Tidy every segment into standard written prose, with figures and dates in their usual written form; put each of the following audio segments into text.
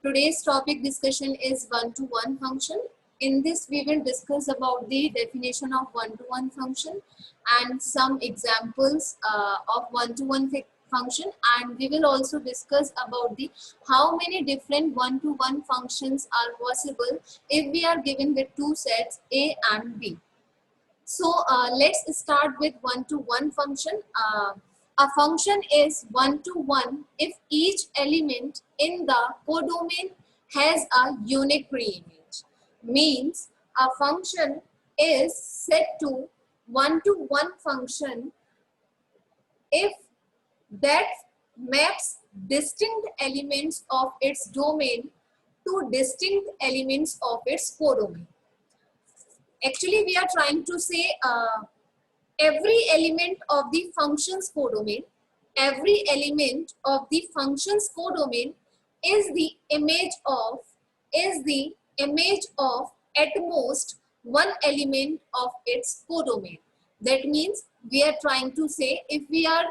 Today's topic discussion is one-to-one function. In this, we will discuss about the definition of one-to-one function and some examples of one-to-one function, and we will also discuss about the how many different one-to-one functions are possible if we are given with two sets A and B. So let's start with one-to-one function. A function is one-to-one if each element in the codomain has a unique preimage. Means a function is set to one-to-one function if that maps distinct elements of its domain to distinct elements of its codomain. Actually, we are trying to say every element of the function's codomain, every element of the function's codomain is the image of at most one element of its codomain. That means we are trying to say if we are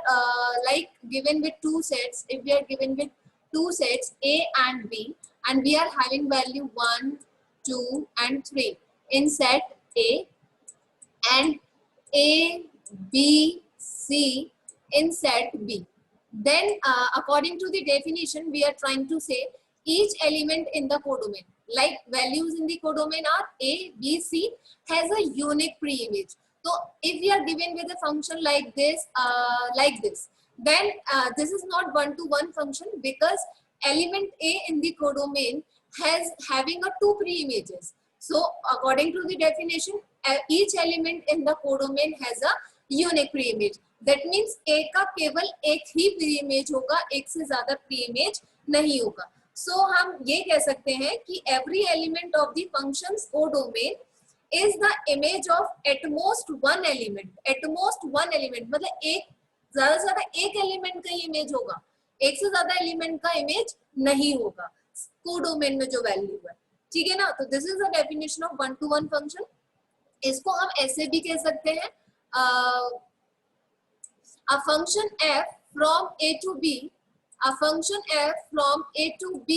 like given with two sets, if we are given with two sets A and B, and we are having value 1, 2 and 3 in set A and A, B, C in set B. Then according to the definition, we are trying to say each element in the codomain, like values in the codomain are A, B, C, has a unique preimage. So if we are given with a function like this, then this is not one-to-one function because element A in the codomain has having a two preimages. So according to the definition, each element in the codomain has a unique preimage. That means A का केवल एक ही preimage होगा, एक से ज़्यादा preimage नहीं होगा. So हम ये कह सकते हैं कि every element of the function's codomain is the image of at most one element. At most one element मतलब एक ज़्यादा से ज़्यादा एक element का ही image होगा, एक से ज़्यादा element का image नहीं होगा codomain में जो value है. ठीक है ना. तो this is the definition of one to one function. इसको हम ऐसे भी कह सकते हैं a function f from a to b, a function f from a to b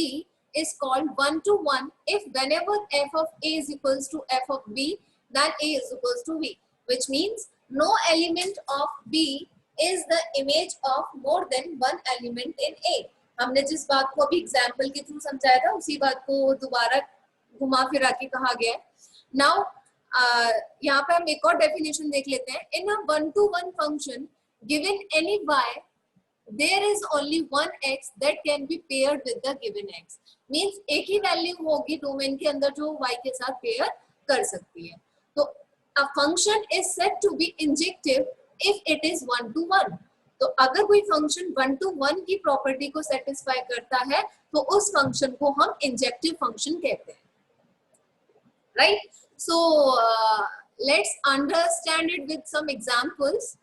is called one to one if whenever f of a is equals to f of b then a is equals to b, which means no element of b is the image of more than one element in a. हमने जिस बात को अभी example के through समझाया था उसी बात को दोबारा घुमा फिरा के कहा गया है. नाउ यहाँ पे हम एक और डेफिनेशन देख लेते हैं. In a one to one function given any y there is only one x that can be paired with the given x. Means एक ही वैल्यू होगी डोमेन के अंदर जो y के साथ पेयर कर सकती है. तो a function is said to be injective if it is one to one. तो अगर कोई फंक्शन वन टू वन की प्रॉपर्टी को सेटिस्फाई करता है तो उस फंक्शन को हम इंजेक्टिव फंक्शन कहते हैं. Right? So let's understand it with some examples.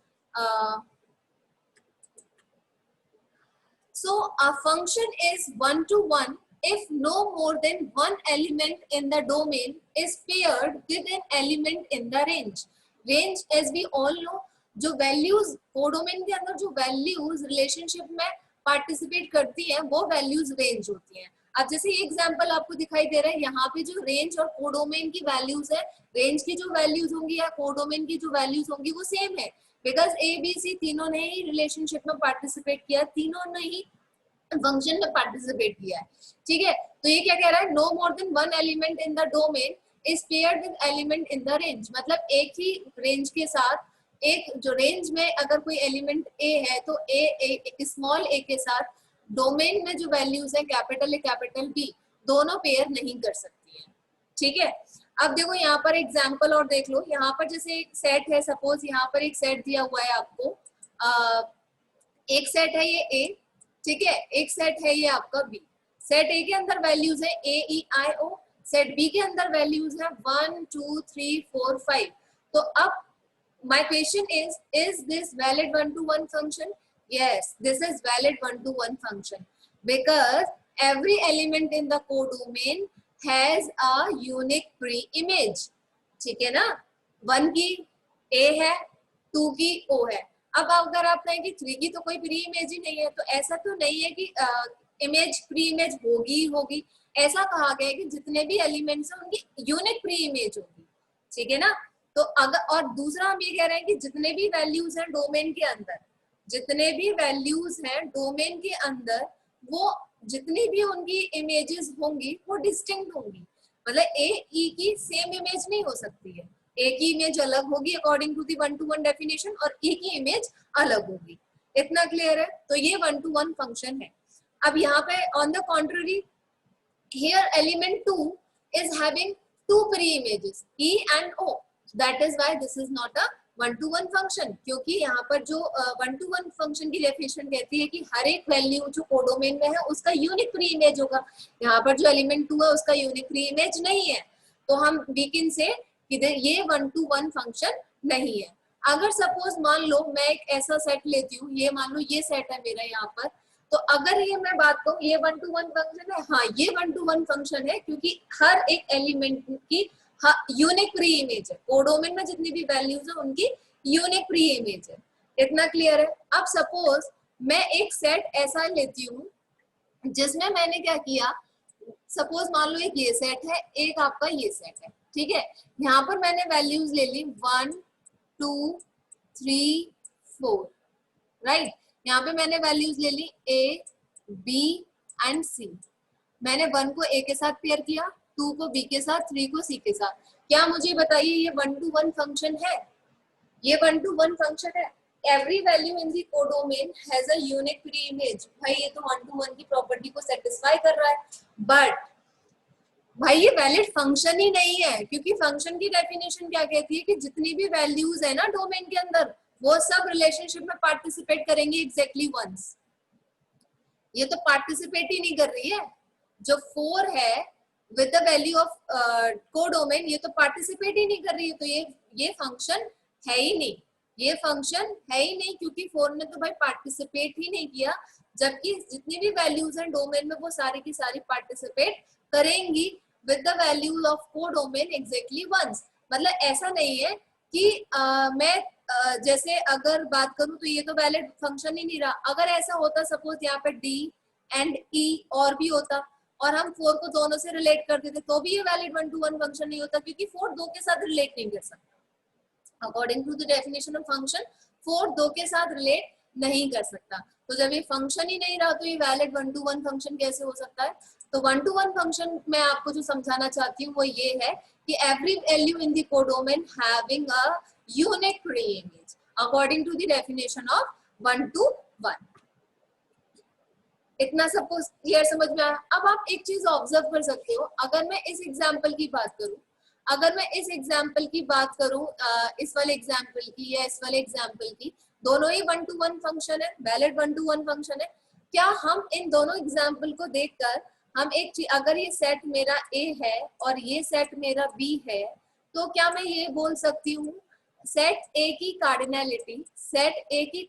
So a function is one to one if no more than one element in the domain is paired with an element in the range. Range, as we all know, जो values codomain के अंदर जो values relationship में participate करती हैं वो values range होती हैं. अब जैसे ये एग्जांपल आपको दिखाई दे रहा है, यहाँ पे जो रेंज और कोडोमेन की वैल्यूज है, रेंज की जो वैल्यूज होंगी या कोडोमेन की जो वैल्यूज होंगी वो सेम है बिकॉज ए बी सी तीनों ने ही रिलेशनशिप में पार्टिसिपेट किया, तीनों ने ही फंक्शन में पार्टिसिपेट किया है. ठीक है. तो ये क्या कह रहा है, no more than one element in the domain is paired with element in the range. मतलब एक ही रेंज के साथ, एक जो रेंज में अगर कोई एलिमेंट ए है तो ए स्मॉल ए के साथ डोमेन में जो वैल्यूज है कैपिटल ए कैपिटल बी दोनों पेयर नहीं कर सकती है. ठीक है. अब देखो यहाँ पर एग्जांपल और देख लो. यहाँ पर जैसे एक सेट है, सपोज यहाँ पर एक सेट दिया हुआ है आपको, एक सेट है ये ए, ठीक है, एक सेट है ये आपका बी. सेट ए के अंदर वैल्यूज है ए ई आई ओ, सेट बी के अंदर वैल्यूज है 1 2 3 4 5. तो अब my question is this valid one to one function? Yes, this is valid one to one function because every element in the codomain has a unique pre-image. ठीक है ना. 1 की A है, 2 की O है. अब अगर आप कहें कि 3 की तो कोई प्री इमेज ही नहीं है, तो ऐसा तो नहीं है कि इमेज प्री इमेज होगी ही होगी। ऐसा कहा गया है कि जितने भी एलिमेंट्स हैं उनकी यूनिक प्री इमेज होगी, ठीक है ना। तो अगर और दूसरा हम ये कह रहे हैं कि जितने भी वैल्यूज हैं डोमेन के अंदर, जितने भी वैल्यूज हैं डोमेन के अंदर, वो जितनी भी उनकी इमेजेस होंगी वो डिस्टिंक्ट होंगी। मतलब ए ई की सेम इमेज नहीं हो सकती है, ए की इमेज अलग होगी according to the 1-to-1 definition और ई की इमेज अलग होगी। इतना क्लियर है? तो ये 1-to-1 फंक्शन है। अब यहाँ पे on the contrary, here element 2 is having two pre-images E and O, that is why this is not a 1-to-1 function, क्योंकि यहाँ पर जो 1-to-1 फंक्शन की डेफिनेशन कहती है कि हर एक वैल्यू जो कोडोमेन में है उसका यूनिक प्री इमेज होगा। यहाँ पर जो एलिमेंट 2 है उसका यूनिक प्री इमेज नहीं है, तो हम वी कैन से ये 1-to-1 फंक्शन नहीं है। अगर सपोज मान लो मैं एक ऐसा सेट लेती हूँ, ये मान लो ये सेट है मेरा यहाँ पर, तो अगर ये मैं बात कहूँ ये 1-to-1 फंक्शन है, हाँ ये 1-to-1 फंक्शन है, क्योंकि हर एक एलिमेंट की यूनिक प्री इमेज है। कोडोमेन में जितनी भी वैल्यूज है उनकी यूनिक प्री इमेज है। इतना क्लियर है? अब सपोज मैं एक सेट ऐसा लेती हूँ जिसमें मैंने क्या किया, सपोज मान लो एक ये सेट है, एक आपका ये सेट है, ठीक है। यहाँ पर मैंने वैल्यूज ले ली 1 2 3 4, राइट। यहाँ पे मैंने वैल्यूज ले ली ए बी एंड सी। मैंने 1 को ए के साथ पेयर किया, 2 को बी के साथ, 3 को सी के साथ। क्या मुझे बताइए ये 1-to-1 फंक्शन है? ये 1-to-1 फंक्शन है। Every value in the codomain has a unique pre image. भाई ये तो 1-to-1 की प्रॉपर्टी को सेटिस्फाई कर रहा है, बट भाई ये वैलिड फंक्शन ही नहीं है, क्योंकि फंक्शन की डेफिनेशन क्या कहती है कि जितनी भी वैल्यूज है ना डोमेन के अंदर वो सब रिलेशनशिप में पार्टिसिपेट करेंगे एग्जैक्टली वंस। ये तो पार्टिसिपेट ही नहीं कर रही है। जो 4 है with the value of codomain, ये तो पार्टिसिपेट ही नहीं कर रही है, तो ये फंक्शन है ही नहीं, ये फंक्शन है ही नहीं, क्योंकि 4 ने तो भाई पार्टिसिपेट ही नहीं किया, जबकि जितनी भी वैल्यूज हैं डोमेन में वो सारी की सारी पार्टिसिपेट करेंगी with the value of codomain exactly once. मतलब ऐसा नहीं है कि मैं जैसे अगर बात करूं तो ये तो वैलिड फंक्शन ही नहीं रहा। अगर ऐसा होता सपोज यहाँ पे डी एंड ई और भी होता और हम 4 को दोनों से रिलेट कर देते तो भी ये वैलिड 1-to-1 फंक्शन नहीं होता, क्योंकि 4 2 के साथ रिलेट नहीं कर सकता। According to the definition of function 4 2 के साथ रिलेट नहीं कर सकता। तो जब ये फंक्शन ही नहीं रहा तो ये वैलिड 1-to-1 फंक्शन कैसे हो सकता है? तो 1-to-1 फंक्शन मैं आपको जो समझाना चाहती हूँ वो ये है कि every value in the codomain having a unique pre image according to the definition of 1-to-1। इतना सबको क्लियर समझ में आया? अब आप एक चीज ऑब्जर्व कर सकते हो, अगर मैं इस एग्जाम्पल की बात करूं, अगर मैं इस एग्जाम्पल की बात करूं, इस वाले एग्जाम्पल की या इस वाले एग्जाम्पल की, दोनों ही 1-to-1 फंक्शन है, वैलिड 1-to-1 फंक्शन है। क्या हम इन दोनों एग्जाम्पल को देखकर हम एक चीज, अगर ये सेट मेरा ए है और ये सेट मेरा बी है, तो क्या मैं ये बोल सकती हूँ सेट ए की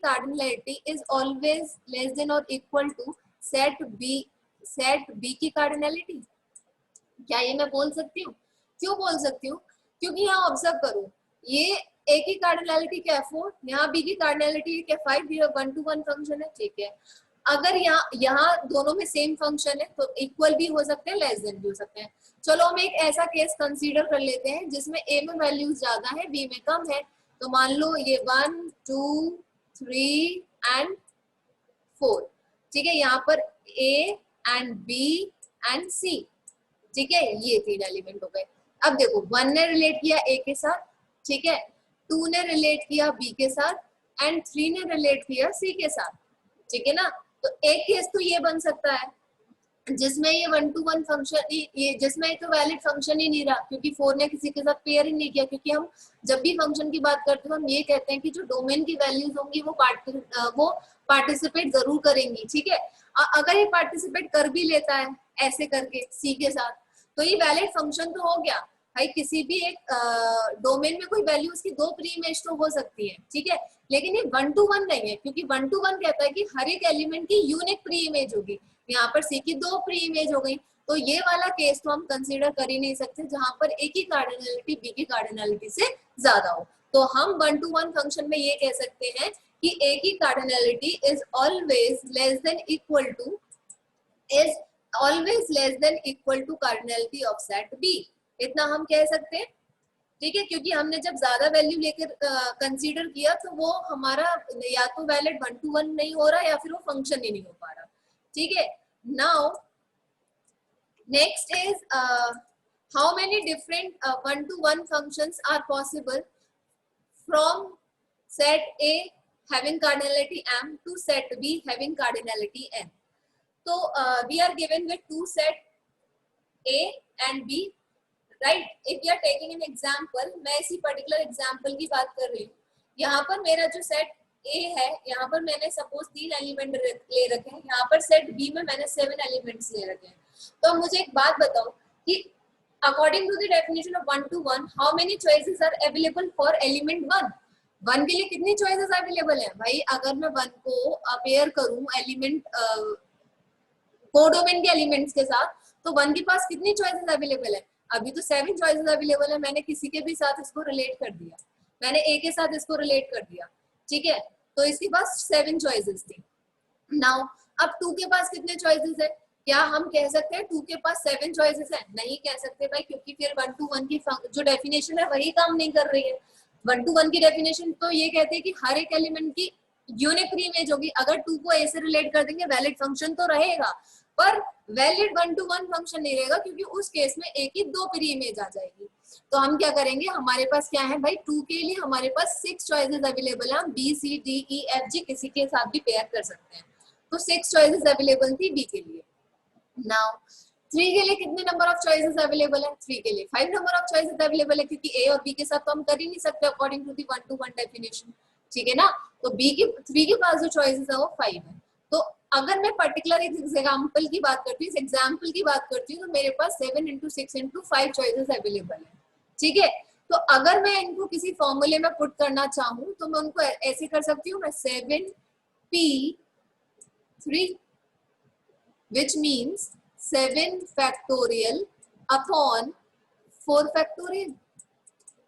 cardinality is always less then और इक्वल टू सेट बी की कार्डिनलिटी? क्या ये मैं बोल सकती हूँ? क्यों बोल सकती हूँ? क्योंकि यहाँ ऑब्जर्व करो, ये ए की कार्डिनलिटी क्या है 4, यहाँ बी की कार्डिनलिटी क्या 5, ये 1-to-1 फंक्शन है, ठीक है। अगर यहाँ दोनों में सेम फंक्शन है तो इक्वल भी हो सकते हैं, लेस देन भी हो सकते हैं। चलो हम एक ऐसा केस कंसीडर कर लेते हैं जिसमें ए में वैल्यूज ज्यादा है बी में कम है। तो मान लो ये 1 2 3 एंड 4, ठीक है। यहाँ पर ए एंड बी एंड सी, ठीक है, ये 3 एलिमेंट हो गए। अब देखो 1 ने रिलेट किया ए के साथ, ठीक है, 2 ने रिलेट किया बी के साथ एंड 3 ने रिलेट किया सी के साथ, ठीक है ना। तो एक केस तो ये बन सकता है जिसमें ये 1-to-1 फंक्शन, ये जिसमें तो वैलिड फंक्शन ही नहीं रहा, क्योंकि 4 ने किसी के साथ पेयर ही नहीं किया। क्योंकि हम जब भी फंक्शन की बात करते हैं हम ये कहते हैं कि जो डोमेन की वैल्यूज होंगी वो पार्टिसिपेट जरूर करेंगी, ठीक है। अगर ये पार्टिसिपेट कर भी लेता है ऐसे करके सी के साथ, तो ये वैलिड फंक्शन तो हो गया भाई। किसी भी एक डोमेन में कोई वैल्यू उसकी 2 प्री इमेज तो हो सकती है, ठीक है, लेकिन ये 1-to-1 नहीं है, क्योंकि 1-to-1 कहता है कि हर एक एलिमेंट की यूनिक प्री इमेज होगी। यहाँ पर सी की 2 प्री इमेज हो गई, तो ये वाला केस तो हम कंसीडर कर ही नहीं सकते जहां पर ए की कार्डिनलिटी बी की कार्डिनलिटी से ज्यादा हो। तो हम 1-to-1 फंक्शन में ये कह सकते हैं कि ए की cardinality is always less than equal to is always less than equal to cardinality of set B. इतना हम कह सकते हैं, ठीक है, क्योंकि हमने जब ज्यादा वैल्यू लेकर कंसीडर किया तो वो हमारा या तो वैलिड 1 to 1 नहीं हो रहा या फिर वो फंक्शन ही नहीं हो पा रहा, ठीक है. Now next is how many different 1 to 1 functions are possible from set A having cardinality m to set B having cardinality n. So we are given with two set A and B, right? If we are taking an example, मैं इसी particular example की बात कर रही हूँ. यहाँ पर मेरा जो set A है, यहाँ पर मैंने suppose 3 एलिमेंट ले रखे हैं, यहाँ पर set B में मैंने 7 एलिमेंट्स ले रखे हैं. तो मुझे एक बात बताओ कि according to the definition of 1 to 1, how many choices are available for element 1? 1 के लिए कितनी choices available है भाई? अगर मैं 1 को पेयर करूं एलिमेंट कोडोमेन के एलिमेंट्स के साथ, तो 1 के पास कितनी choices available है? अभी तो 7 choices available है. मैंने किसी के भी साथ इसको रिलेट कर दिया, मैंने A के साथ इसको रिलेट कर दिया, ठीक है, तो इसके पास 7 choices थी. नाउ अब 2 के पास कितने choices है? क्या हम कह सकते हैं 2 के पास 7 चॉइसेस है? नहीं कह सकते भाई, क्योंकि फिर 1 to 1 की जो डेफिनेशन है वही काम नहीं कर रही है. 1 to 1 की डेफिनेशन तो ये कहते हैं कि हर एक एलिमेंट की यूनिक प्री इमेज होगी. अगर 2 को A से रिलेट कर देंगे वैलिड फंक्शन तो रहेगा, पर वैलिड 1 to 1 फंक्शन नहीं रहेगा, क्योंकि उस केस में A की 2 प्री इमेज आ जाएगी. तो हम क्या करेंगे, हमारे पास क्या है भाई, 2 के लिए हमारे पास 6 चॉइसेस अवेलेबल है. हम B C D E F G किसी के साथ भी पेयर कर सकते हैं. तो 6 चॉइसेस अवेलेबल थी B के लिए. Now 3 के लिए कितने नंबर ऑफ चॉइसेस अवेलेबल है? 3 के लिए 5 नंबर ऑफ चॉइसेस अवेलेबल है, क्योंकि A और B के साथ तो हम कर ही नहीं सकते according to the 1 to 1 definition, ठीक है ना. तो B के 3 के पास जो चॉइसेस है वो 5 है. तो अगर मैं पर्टिकुलर एग्जांपल की बात करती हूँ, इस एग्जांपल की बात करती हूँ, तो मेरे पास 7 into 6 into 5 चॉइसेस अवेलेबल है, ठीक है. तो अगर मैं इनको किसी फॉर्मूले में पुट करना चाहूँ तो मैं उनको ऐसे कर सकती हूँ, मैं 7p3 which means 7 factorial upon 4 factorial.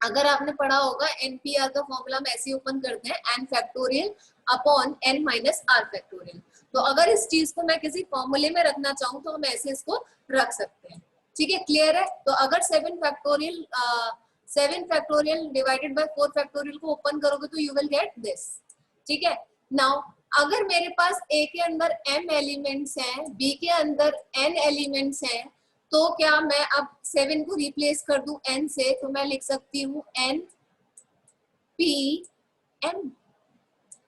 अगर आपने पढ़ा होगा NPR का फॉर्मूला हम ऐसे ओपन करते हैं, n factorial upon n minus r factorial. तो अगर इस चीज को मैं किसी फॉर्मूले में रखना चाहूँ तो हम ऐसे इसको रख सकते हैं, ठीक है, क्लियर है. तो अगर 7 factorial डिवाइडेड बाय 4 factorial को ओपन करोगे तो यू विल गेट दिस, ठीक है. नाउ अगर मेरे पास A के अंदर m एलिमेंट्स हैं, B के अंदर n एलिमेंट्स हैं, तो क्या मैं अब 7 को रिप्लेस कर दूं n से, तो मैं लिख सकती हूँ n p m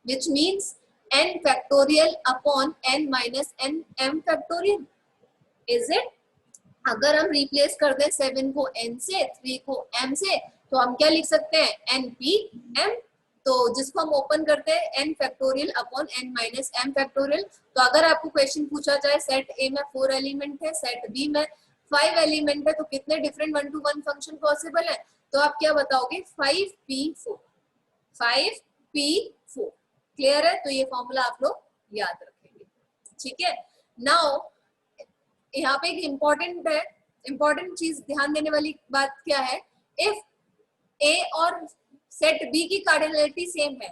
which means n factorial upon n minus n m factorial. Is it? अगर हम रिप्लेस कर दें 7 को n से, 3 को m से, तो हम क्या लिख सकते हैं, n p m. तो जिसको हम ओपन करते हैं n factorial upon n minus m factorial. तो अगर आपको क्वेश्चन पूछा जाए सेट A में 4 एलिमेंट है, सेट B में 5 एलिमेंट है, तो कितने डिफरेंट 1 to 1 फंक्शन पॉसिबल है? तो आप क्या बताओगे, 5p4. 5p4 क्लियर है. तो ये फॉर्मूला आप लोग याद रखेंगे, ठीक है. नाउ यहाँ पे एक इम्पोर्टेंट चीज ध्यान देने वाली बात क्या है, इफ A और सेट B की कार्डिनलिटी सेम है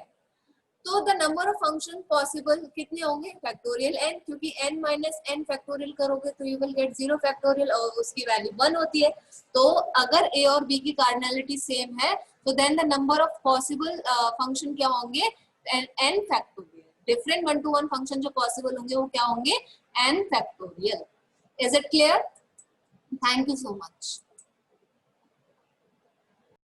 तो the number of function possible कितने होंगे, फैक्टोरियल n, क्योंकि n माइनस n फैक्टोरियल करोगे तो यू विल गेट 0 फैक्टोरियल और उसकी वैल्यू 1 होती है. तो अगर A और B की कार्डिनलिटी सेम है तो then the number of possible function क्या होंगे, n factorial. Different 1 to 1 function जो पॉसिबल होंगे वो क्या होंगे, n factorial. Is it clear? Thank you so much.